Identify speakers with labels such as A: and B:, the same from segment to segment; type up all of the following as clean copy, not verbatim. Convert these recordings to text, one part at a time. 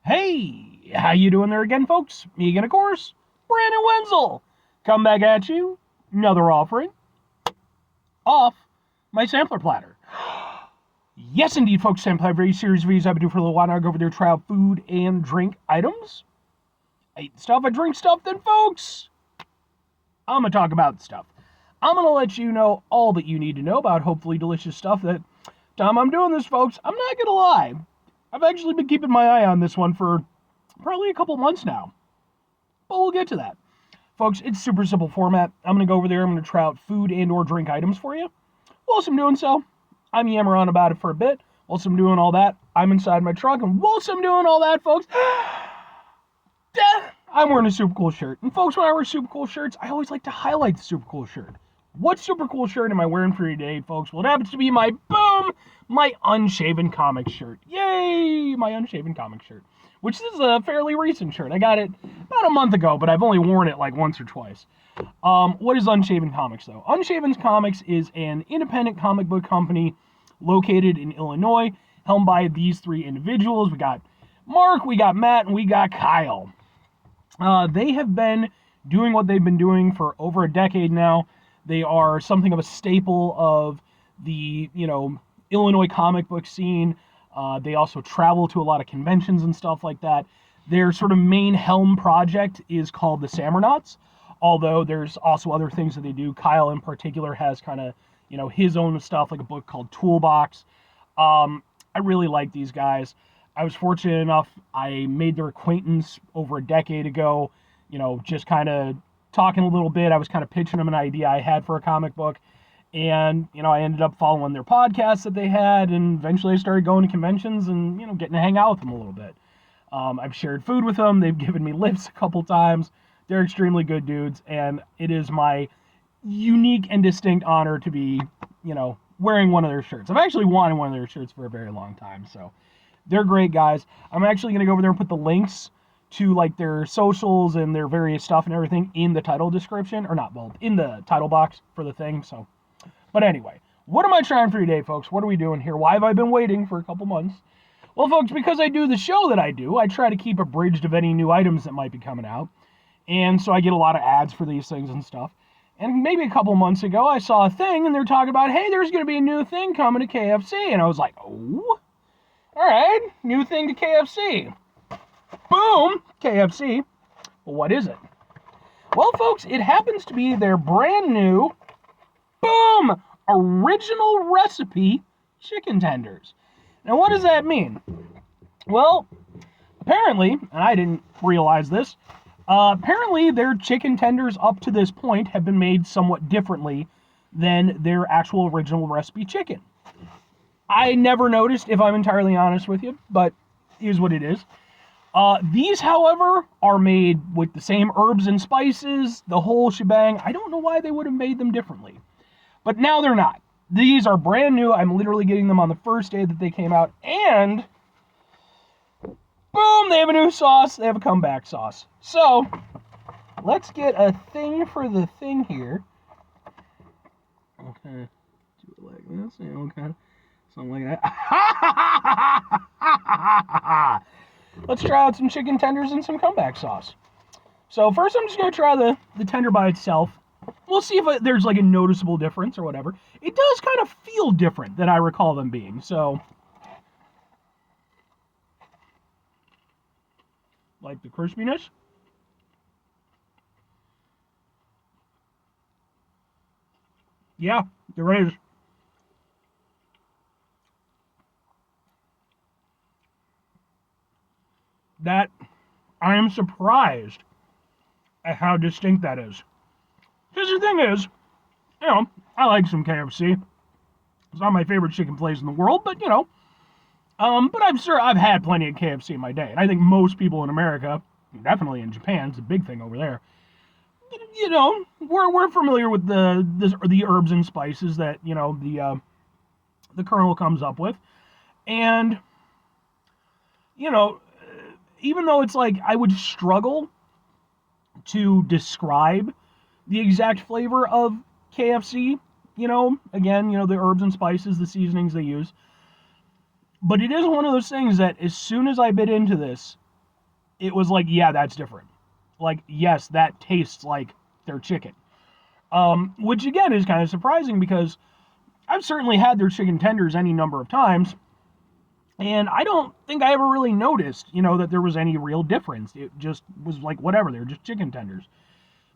A: Hey, how you doing there again, folks? Me again, of course, Brandon Wenzel. Come back at you, another offering off my sampler platter. Yes, indeed, folks, sampler very series videos I've been doing for a little while now. I go over there, try out food and drink items. I eat stuff, I drink stuff, then, folks, I'm going to talk about stuff. I'm going to let you know all that you need to know about hopefully delicious stuff that time I'm doing this, folks. I'm not going to lie. I've actually been keeping my eye on this one for probably a couple months now. But we'll get to that. Folks, it's super simple format. I'm going to go over there. I'm going to try out food and or drink items for you. Whilst I'm doing so, I'm yammering on about it for a bit. Whilst I'm doing all that, I'm inside my truck. And whilst I'm doing all that, folks, I'm wearing a super cool shirt. And folks, when I wear super cool shirts, I always like to highlight the super cool shirt. What super cool shirt am I wearing for you today, folks? Well, it happens to be my unshaven comic shirt. Yay! My unshaven comic shirt. Which is a fairly recent shirt. I got it about a month ago, but I've only worn it like once or twice. What is Unshaven Comics, though? Unshaven Comics is an independent comic book company located in Illinois, helmed by these three individuals. We got Mark, we got Matt, and we got Kyle. They have been doing what they've been doing for over a decade now. They are something of a staple of the, Illinois comic book scene. They also travel to a lot of conventions and stuff like that. Their sort of main helm project is called the Sammernauts, although there's also other things that they do. Kyle in particular has kind of, his own stuff, like a book called Toolbox. I really like these guys. I was fortunate enough, I made their acquaintance over a decade ago, just kind of talking a little bit. I was kind of pitching them an idea I had for a comic book. And, I ended up following their podcasts that they had, and eventually I started going to conventions and, getting to hang out with them a little bit. I've shared food with them. They've given me lifts a couple times. They're extremely good dudes, and it is my unique and distinct honor to be, wearing one of their shirts. I've actually wanted one of their shirts for a very long time, so they're great guys. I'm actually going to go over there and put the links to, their socials and their various stuff and everything in the title description, or not, well, in the title box for the thing, so. But anyway, what am I trying for today, folks? What are we doing here? Why have I been waiting for a couple months? Well, folks, because I do the show that I do, I try to keep abridged of any new items that might be coming out. And so I get a lot of ads for these things and stuff. And maybe a couple months ago, I saw a thing, and they're talking about, hey, there's going to be a new thing coming to KFC. And I was like, oh, all right, new thing to KFC. Boom, KFC. Well, what is it? Well, folks, it happens to be their brand new, boom, original recipe chicken tenders. Now, what does that mean? Well, apparently, and I didn't realize this, apparently their chicken tenders up to this point have been made somewhat differently than their actual original recipe chicken. I never noticed, if I'm entirely honest with you, but here's what it is. These, however, are made with the same herbs and spices, the whole shebang. I don't know why they would have made them differently. But now they're not. These are brand new. I'm literally getting them on the first day that they came out. And, boom, they have a new sauce. They have a comeback sauce. So, let's get a thing for the thing here. Okay. Do it like this. Okay. Something like that. Let's try out some chicken tenders and some comeback sauce. So, first I'm just going to try the tender by itself. We'll see if there's a noticeable difference or whatever. It does kind of feel different than I recall them being, so. Like the crispiness. Yeah, there is. That, I am surprised at how distinct that is. Because the thing is, I like some KFC. It's not my favorite chicken place in the world, but, but I've had plenty of KFC in my day. And I think most people in America, definitely in Japan, it's a big thing over there, we're familiar with the herbs and spices that, the Colonel comes up with. And, even though it's I would struggle to describe the exact flavor of KFC, again, the herbs and spices, the seasonings they use. But it is one of those things that as soon as I bit into this, it was like, yeah, that's different. Like, yes, that tastes like their chicken. Which again is kind of surprising because I've certainly had their chicken tenders any number of times, and I don't think I ever really noticed, that there was any real difference. It just was like, whatever, they're just chicken tenders.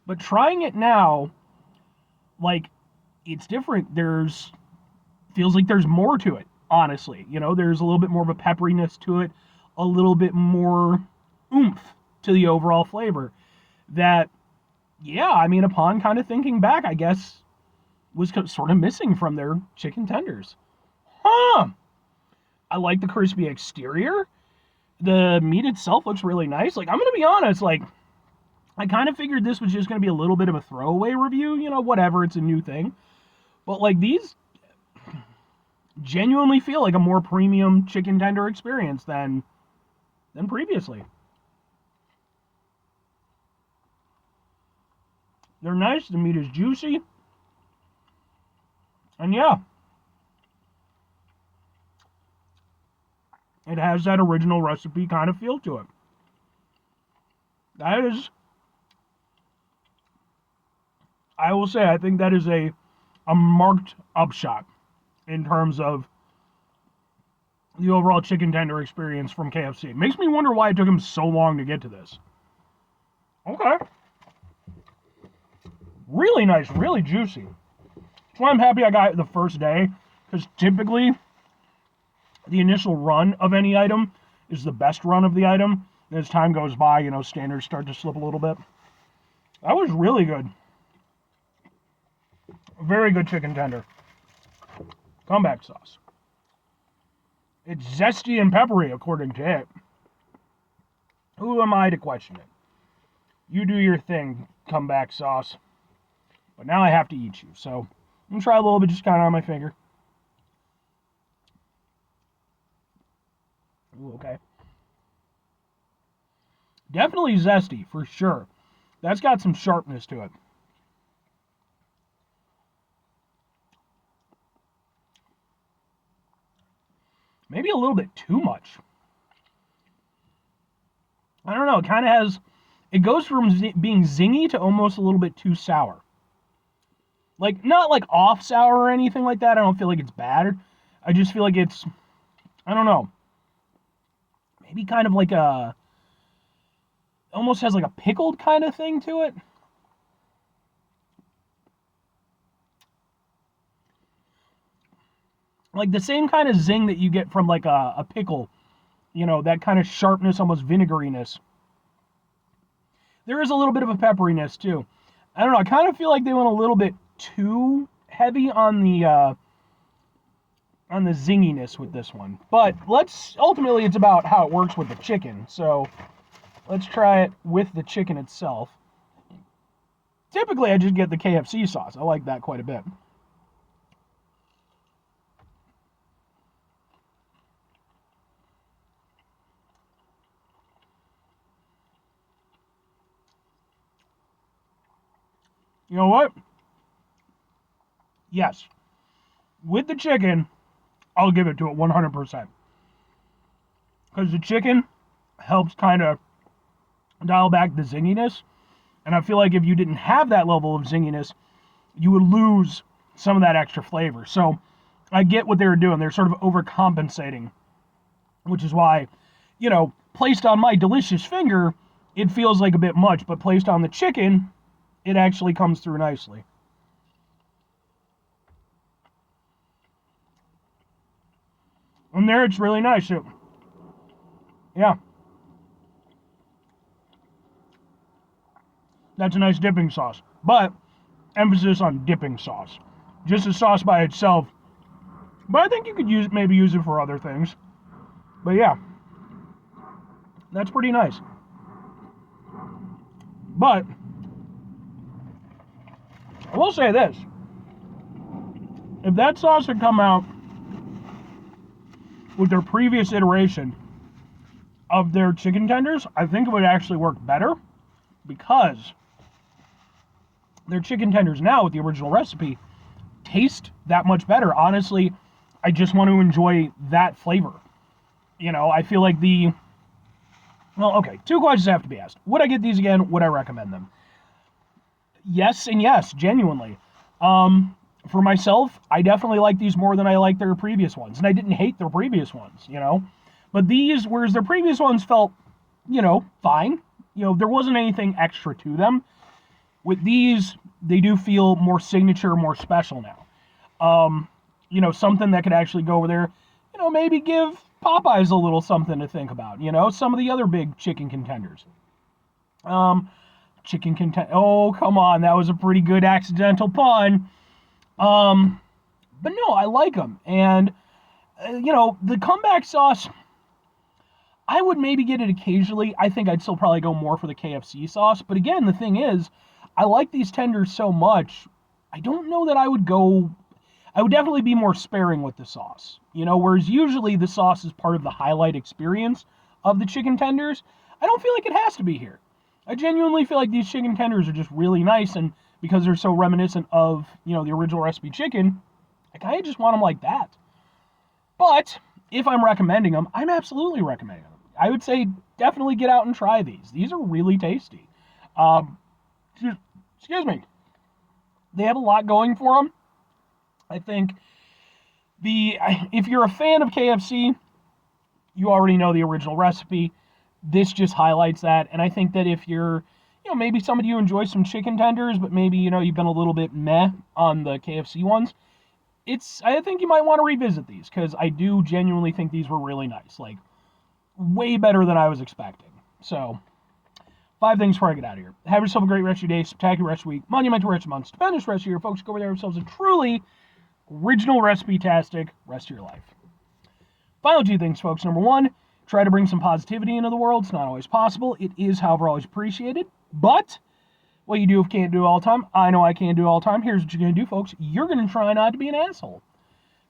A: But trying it now, like, it's different. Feels like there's more to it, honestly. There's a little bit more of a pepperiness to it, a little bit more oomph to the overall flavor that, yeah, I mean, upon kind of thinking back, I guess was sort of missing from their chicken tenders. Huh. I like the crispy exterior. The meat itself looks really nice. Like, I'm going to be honest, like, I kind of figured this was just going to be a little bit of a throwaway review, whatever, it's a new thing. But, like, these genuinely feel like a more premium chicken tender experience than previously. They're nice, the meat is juicy. And yeah, it has that original recipe kind of feel to it. That is, I will say, I think that is a marked upshot in terms of the overall chicken tender experience from KFC. It makes me wonder why it took them so long to get to this. Okay. Really nice, really juicy. That's why I'm happy I got it the first day, because typically the initial run of any item is the best run of the item. And as time goes by, standards start to slip a little bit. That was really good. Very good chicken tender. Comeback sauce. It's zesty and peppery, according to it. Who am I to question it? You do your thing, comeback sauce. But now I have to eat you, so I'm going to try a little bit, just kind of on my finger. Ooh, okay. Definitely zesty, for sure. That's got some sharpness to it. Maybe a little bit too much. I don't know, it kind of has... It goes from being zingy to almost a little bit too sour. Like, not like off sour or anything like that. I don't feel like it's bad. I just feel like it's... I don't know. Maybe kind of like a... Almost has like a pickled kind of thing to it. Like the same kind of zing that you get from like a pickle. That kind of sharpness, almost vinegariness. There is a little bit of a pepperiness too. I don't know, I kind of feel like they went a little bit too heavy on the zinginess with this one. But ultimately it's about how it works with the chicken. So let's try it with the chicken itself. Typically I just get the KFC sauce. I like that quite a bit. You know what? Yes. With the chicken, I'll give it to it 100%. Because the chicken helps kind of dial back the zinginess. And I feel like if you didn't have that level of zinginess, you would lose some of that extra flavor. So I get what they're doing. They're sort of overcompensating. Which is why, placed on my delicious finger, it feels like a bit much. But placed on the chicken, it actually comes through nicely. And there, it's really nice. So, yeah. That's a nice dipping sauce. But, emphasis on dipping sauce. Just a sauce by itself. But I think you could maybe use it for other things. But yeah. That's pretty nice. But, I will say this. If that sauce had come out with their previous iteration of their chicken tenders, I think it would actually work better, because their chicken tenders now with the original recipe taste that much better. Honestly, I just want to enjoy that flavor. I feel like the Well, okay, two questions have to be asked. Would I get these again? Would I recommend them? Yes and yes, genuinely. For myself, I definitely like these more than I like their previous ones, and I didn't hate their previous ones, you know. But these, whereas their previous ones felt, fine. There wasn't anything extra to them. With these, they do feel more signature, more special now. Something that could actually go over there, maybe give Popeyes a little something to think about. Some of the other big chicken contenders. Um, Oh, come on, that was a pretty good accidental pun. Um, but no, I like them, and the comeback sauce. I would maybe get it occasionally. I think I'd still probably go more for the KFC sauce. But again, the thing is, I like these tenders so much. I don't know that I would go. I would definitely be more sparing with the sauce. Whereas usually the sauce is part of the highlight experience of the chicken tenders. I don't feel like it has to be here. I genuinely feel like these chicken tenders are just really nice, and because they're so reminiscent of, the original recipe chicken, I kind of just want them like that. But if I'm recommending them, I'm absolutely recommending them. I would say definitely get out and try these. These are really tasty. Um, excuse me. They have a lot going for them. I think if you're a fan of KFC, you already know the original recipe. This just highlights that. And I think that if you're, maybe somebody who enjoys some chicken tenders, but maybe, you've been a little bit meh on the KFC ones, I think you might want to revisit these, because I do genuinely think these were really nice. Like, way better than I was expecting. So, 5 things before I get out of here. Have yourself a great rest of your day, spectacular rest of your week, monumental rest of your month, stupendous rest of your year. Folks, go over there and yourselves a truly original recipe-tastic rest of your life. Final 2 things, folks. Number 1, try to bring some positivity into the world. It's not always possible. It is, however, always appreciated. But what you do can't do all the time. I know I can't do all the time. Here's what you're going to do, folks. You're going to try not to be an asshole.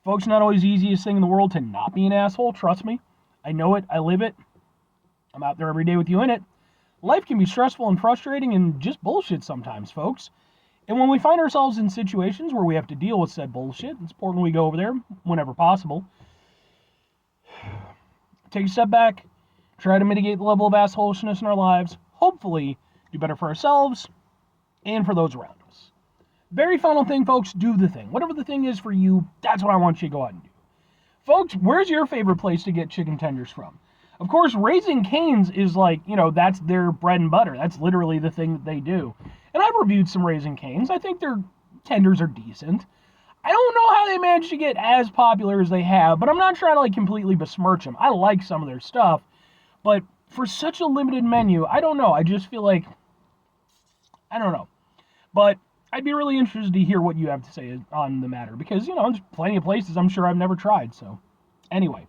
A: Folks, not always the easiest thing in the world to not be an asshole. Trust me. I know it. I live it. I'm out there every day with you in it. Life can be stressful and frustrating and just bullshit sometimes, folks. And when we find ourselves in situations where we have to deal with said bullshit, it's important we go over there whenever possible. Take a step back, try to mitigate the level of assholishness in our lives, hopefully do better for ourselves and for those around us. Very final thing, folks, do the thing. Whatever the thing is for you, that's what I want you to go out and do. Folks, where's your favorite place to get chicken tenders from? Of course, Raising Cane's is like, that's their bread and butter. That's literally the thing that they do. And I've reviewed some Raising Cane's. I think their tenders are decent. I don't know how they managed to get as popular as they have, but I'm not trying to completely besmirch them. I like some of their stuff, but for such a limited menu, I don't know. I just feel like, I don't know. But I'd be really interested to hear what you have to say on the matter, because, there's plenty of places I'm sure I've never tried. So, anyway,